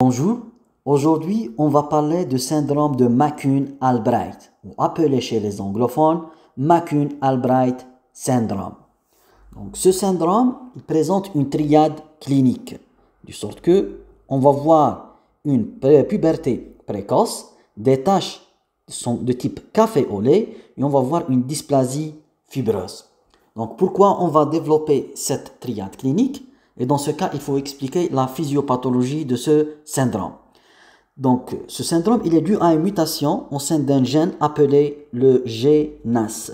Bonjour, aujourd'hui on va parler du syndrome de McCune-Albright, ou appelé chez les anglophones McCune-Albright syndrome. Donc ce syndrome il présente une triade clinique, de sorte que on va voir une puberté précoce, des taches de type café au lait et on va voir une dysplasie fibreuse. Donc pourquoi on va développer cette triade clinique? Et dans ce cas, il faut expliquer la physiopathologie de ce syndrome. Donc, ce syndrome, il est dû à une mutation au sein d'un gène appelé le GNAS.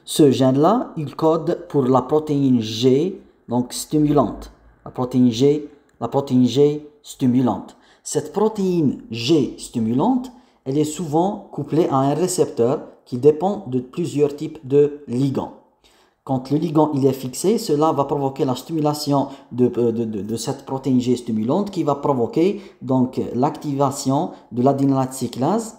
Ce gène-là, il code pour la protéine G, donc stimulante. La protéine G stimulante. Cette protéine G stimulante, elle est souvent couplée à un récepteur qui dépend de plusieurs types de ligands. Quand le ligand il est fixé, cela va provoquer la stimulation de cette protéine G stimulante qui va provoquer donc l'activation de l'adénylate cyclase,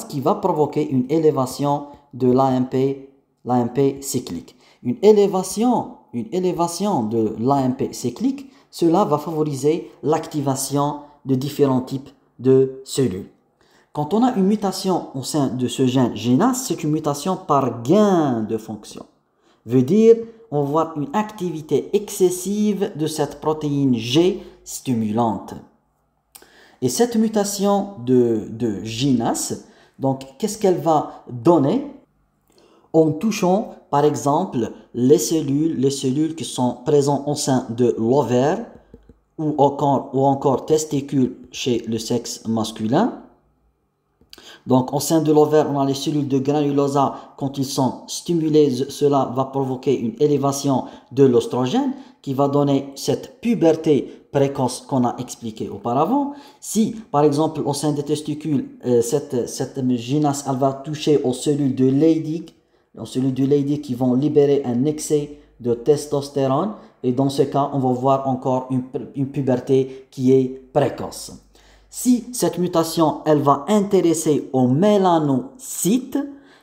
qui va provoquer une élévation de l'AMP cyclique. Une élévation de l'AMP cyclique, cela va favoriser l'activation de différents types de cellules. Quand on a une mutation au sein de ce gène GNAS, c'est une mutation par gain de fonction. Veut dire, on voit une activité excessive de cette protéine G stimulante. Et cette mutation de GNAS, donc qu'est-ce qu'elle va donner en touchant par exemple les cellules qui sont présentes au sein de l'ovaire ou encore testicules chez le sexe masculin. Donc, au sein de l'ovaire, on a les cellules de granulosa. Quand ils sont stimulés, cela va provoquer une élévation de l'oestrogène qui va donner cette puberté précoce qu'on a expliqué auparavant. Si, par exemple, au sein des testicules, cette GNAS, elle va toucher aux cellules de Leydig, qui vont libérer un excès de testostérone. Et dans ce cas, on va voir encore une puberté qui est précoce. Si cette mutation, elle va intéresser aux mélanocytes,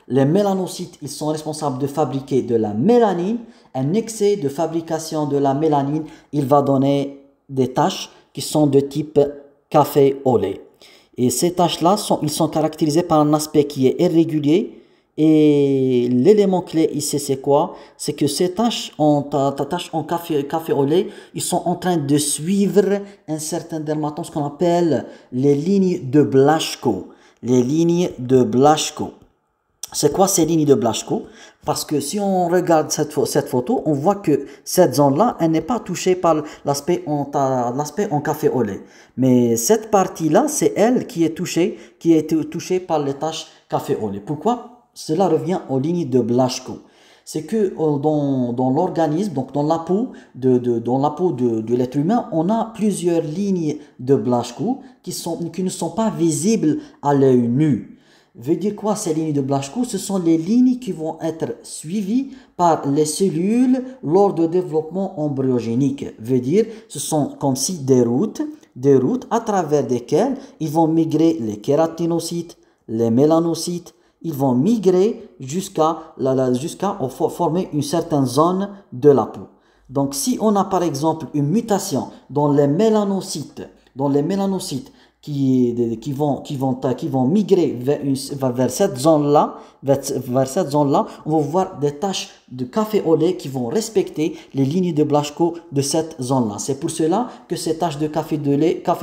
les mélanocytes, ils sont responsables de fabriquer de la mélanine. Un excès de fabrication de la mélanine, il va donner des taches qui sont de type café au lait. Et ces taches-là, ils sont caractérisées par un aspect qui est irrégulier. Et l'élément clé ici, c'est quoi? C'est que ces taches en café au lait, ils sont en train de suivre un certain dermatome, ce qu'on appelle les lignes de Blaschko. Les lignes de Blaschko. C'est quoi ces lignes de Blaschko? Parce que si on regarde cette photo, on voit que cette zone-là, elle n'est pas touchée par l'aspect en café au lait. Mais cette partie-là, c'est elle qui est touchée par les taches café au lait. Pourquoi? Cela revient aux lignes de Blaschko. C'est que dans l'organisme, donc dans la peau de l'être humain, on a plusieurs lignes de Blaschko qui ne sont pas visibles à l'œil nu. Veut dire quoi ces lignes de Blaschko? Ce sont les lignes qui vont être suivies par les cellules lors du développement embryogénique. Veut dire ce sont comme si des routes à travers desquelles ils vont migrer les kératinocytes, les mélanocytes. Ils vont migrer jusqu'à former une certaine zone de la peau. Donc, si on a par exemple une mutation dans les mélanocytes qui vont migrer vers cette zone-là, on va voir des taches de café au lait qui vont respecter les lignes de Blaschko de cette zone-là. C'est pour cela que ces taches de café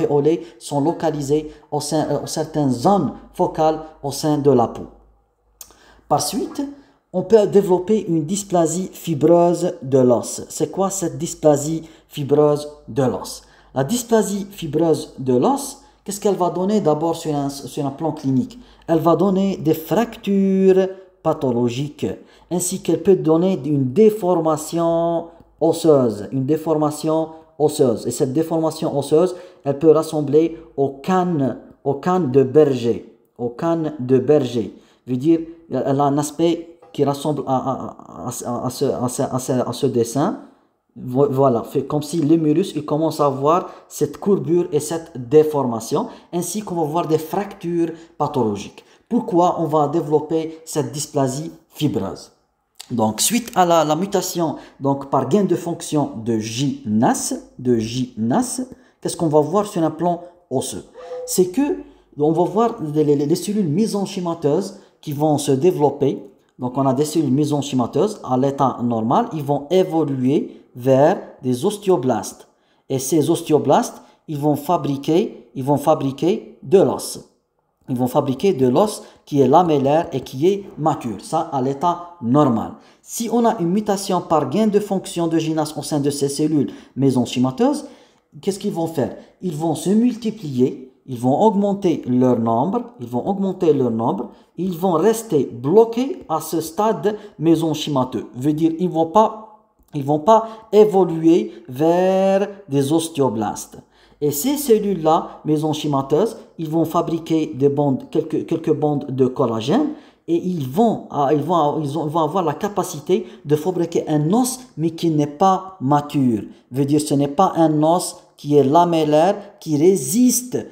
au lait sont localisées au sein certaines zones focales au sein de la peau. Par suite, on peut développer une dysplasie fibreuse de l'os. C'est quoi cette dysplasie fibreuse de l'os? La dysplasie fibreuse de l'os, qu'est-ce qu'elle va donner d'abord sur un plan clinique? Elle va donner des fractures pathologiques, ainsi qu'elle peut donner une déformation osseuse. Et cette déformation osseuse, elle peut ressembler aux cannes de berger. Veut dire, elle a un aspect qui ressemble à ce dessin. Voilà, fait comme si l'humérus il commence à avoir cette courbure et cette déformation, ainsi qu'on va voir des fractures pathologiques. Pourquoi on va développer cette dysplasie fibreuse? Donc, suite à la mutation donc par gain de fonction de GNAS, qu'est-ce qu'on va voir sur un plan osseux? C'est que on va voir les cellules mésenchymateuses qui vont se développer. Donc on a des cellules mésenchymateuses à l'état normal, ils vont évoluer vers des ostéoblastes. Et ces ostéoblastes, ils vont fabriquer de l'os. Ils vont fabriquer de l'os qui est lamellaire et qui est mature. Ça, à l'état normal. Si on a une mutation par gain de fonction de GNAS au sein de ces cellules mésenchymateuses, qu'est-ce qu'ils vont faire? Ils vont se multiplier, ils vont augmenter leur nombre, ils vont rester bloqués à ce stade mésenchymateux. Veut dire, ils vont pas évoluer vers des ostéoblastes. Et ces cellules-là, mésenchymateuses, ils vont fabriquer des bandes, quelques bandes de collagène et ils vont avoir la capacité de fabriquer un os mais qui n'est pas mature. Veut dire ce n'est pas un os qui est lamellaire, qui résiste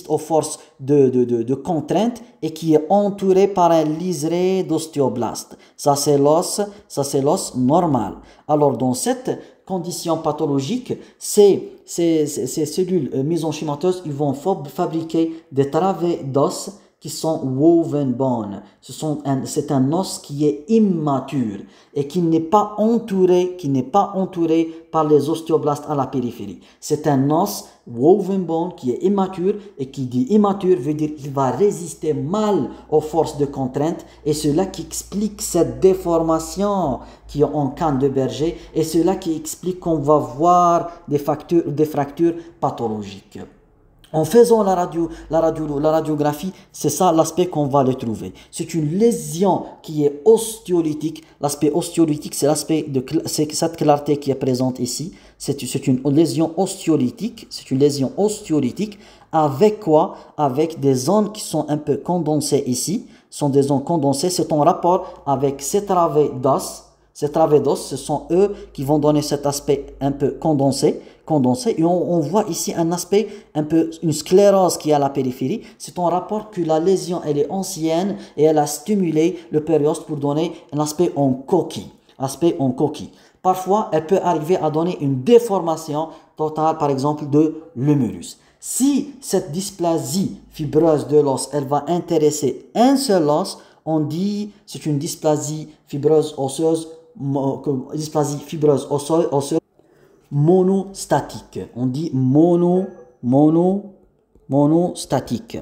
aux forces de contrainte et qui est entouré par un liseré d'ostéoblastes. Ça c'est l'os normal. Alors dans cette condition pathologique, ces cellules mésenchymateuses, ils vont fabriquer des travées d'os qui sont woven bone. C'est un os qui est immature et qui n'est pas entouré par les ostéoblastes à la périphérie. C'est un os woven bone qui est immature, et qui dit immature veut dire qu'il va résister mal aux forces de contrainte, et cela qui explique cette déformation qui est en canne de berger, et cela qui explique qu'on va voir des fractures pathologiques. En faisant la radiographie, c'est ça l'aspect qu'on va le trouver. C'est une lésion qui est ostéolytique. L'aspect ostéolytique, c'est cette clarté qui est présente ici. C'est une lésion ostéolytique. Avec quoi? Avec des zones qui sont un peu condensées ici. Ce sont des zones condensées. C'est en rapport avec ces travées d'os. Ces travées d'os, ce sont eux qui vont donner cet aspect un peu condensé, et on voit ici un aspect un peu, une sclérose qui est à la périphérie. C'est en rapport que la lésion, elle est ancienne et elle a stimulé le périoste pour donner un aspect en coquille. Parfois, elle peut arriver à donner une déformation totale, par exemple, de l'humérus. Si cette dysplasie fibreuse de l'os, elle va intéresser un seul os, on dit c'est une dysplasie fibreuse osseuse monostatique. On dit monostatique.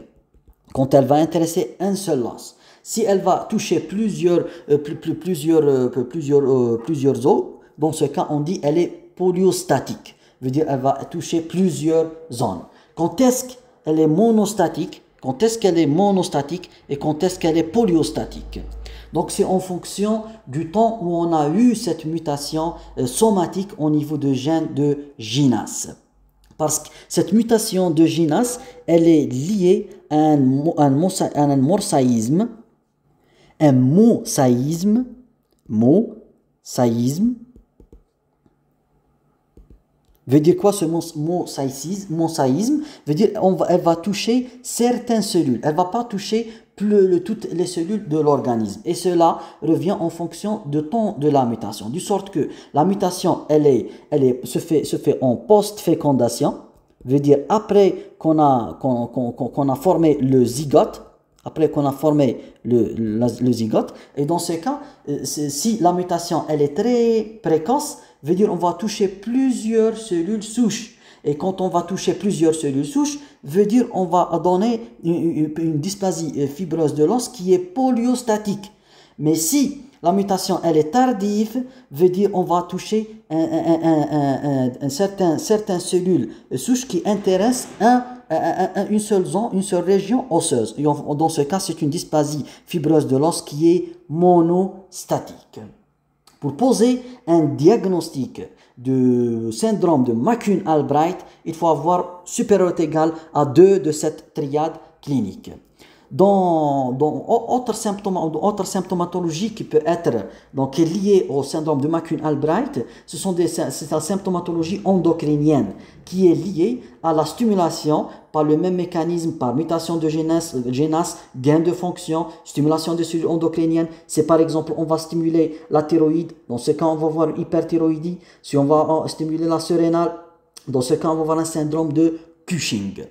Quand elle va intéresser un seul os. Si elle va toucher plusieurs os, dans ce cas, on dit elle est polyostatique. Veut dire elle va toucher plusieurs zones. Quand est-ce qu'elle est monostatique? Quand est-ce qu'elle est monostatique et quand est-ce qu'elle est polyostatique? Donc c'est en fonction du temps où on a eu cette mutation somatique au niveau de gène de GNAS. Parce que cette mutation de GNAS, elle est liée à un mosaïsme. Un mosaïsme veut dire quoi ce mosaïsme? Veut dire elle va toucher certaines cellules. Elle ne va pas toucher toutes les cellules de l'organisme. Et cela revient en fonction du temps de la mutation. De sorte que la mutation, se fait en post-fécondation. Veut dire après qu'on a formé le zygote. Et dans ce cas, si la mutation elle est très précoce, veut dire on va toucher plusieurs cellules souches. Et quand on va toucher plusieurs cellules souches, veut dire on va donner une dysplasie fibreuse de l'os qui est polyostatique. Mais si la mutation elle est tardive, veut dire on va toucher certaines cellules souches qui intéressent une seule zone, une seule région osseuse. Et dans ce cas, c'est une dysplasie fibreuse de l'os qui est monostatique. Pour poser un diagnostic de syndrome de McCune-Albright, il faut avoir supériorité égale à 2 de cette triade clinique. Dans autre symptomatologie qui peut être liée au syndrome de McCune-Albright, c'est la symptomatologie endocrinienne qui est liée à la stimulation par le même mécanisme, par mutation de GNAS, gain de fonction, stimulation des cellules endocriniennes. C'est par exemple, on va stimuler la thyroïde, dans ce cas on va voir une hyperthyroïdie. Si on va stimuler la surrénale, Dans ce cas, on va avoir un syndrome de Cushing.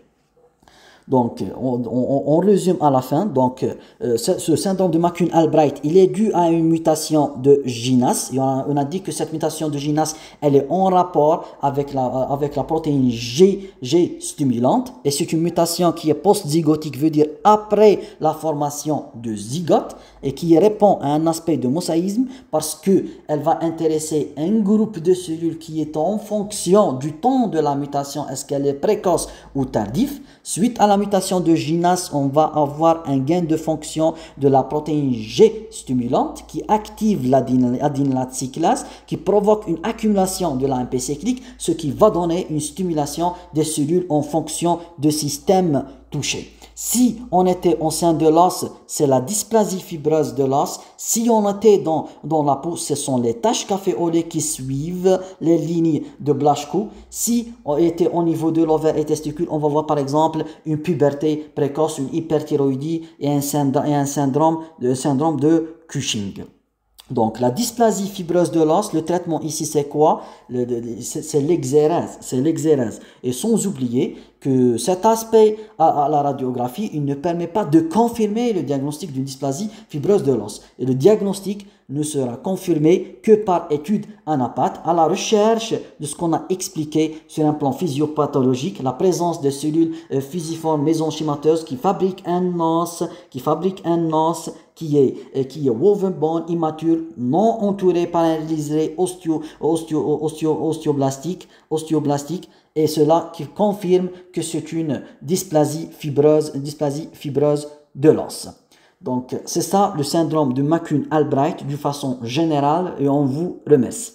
Donc, on résume à la fin. Donc, ce syndrome de McCune-Albright, il est dû à une mutation de GNAS. On a dit que cette mutation de GNAS, elle est en rapport avec la protéine G stimulante. Et c'est une mutation qui est post-zygotique, veut dire après la formation de zygote, et qui répond à un aspect de mosaïsme parce qu'elle va intéresser un groupe de cellules qui est en fonction du temps de la mutation. Est-ce qu'elle est précoce ou tardive? Suite à la mutation de GNAS, on va avoir un gain de fonction de la protéine G stimulante qui active l'adénylate cyclase, qui provoque une accumulation de l'AMP cyclique, ce qui va donner une stimulation des cellules en fonction de systèmes touchés. Si on était au sein de l'os, c'est la dysplasie fibreuse de l'os. Si on était dans la peau, ce sont les taches caféolées qui suivent les lignes de Blaschko. Si on était au niveau de l'ovaire et testicule, on va voir par exemple une puberté précoce, une hyperthyroïdie et un syndrome de Cushing. Donc, la dysplasie fibreuse de l'os, le traitement ici, c'est quoi? C'est l'exérèse. Et sans oublier que cet aspect à la radiographie, il ne permet pas de confirmer le diagnostic d'une dysplasie fibreuse de l'os. Et le diagnostic ne sera confirmé que par étude anapath, à la recherche de ce qu'on a expliqué sur un plan physiopathologique, la présence de cellules fusiformes mésenchymateuses qui fabriquent un os, qui est woven bone immature, non entouré par un liseré osteoblastique, et cela qui confirme que c'est une dysplasie fibreuse de l'os. Donc, c'est ça le syndrome de McCune-Albright d'une façon générale, et on vous remercie.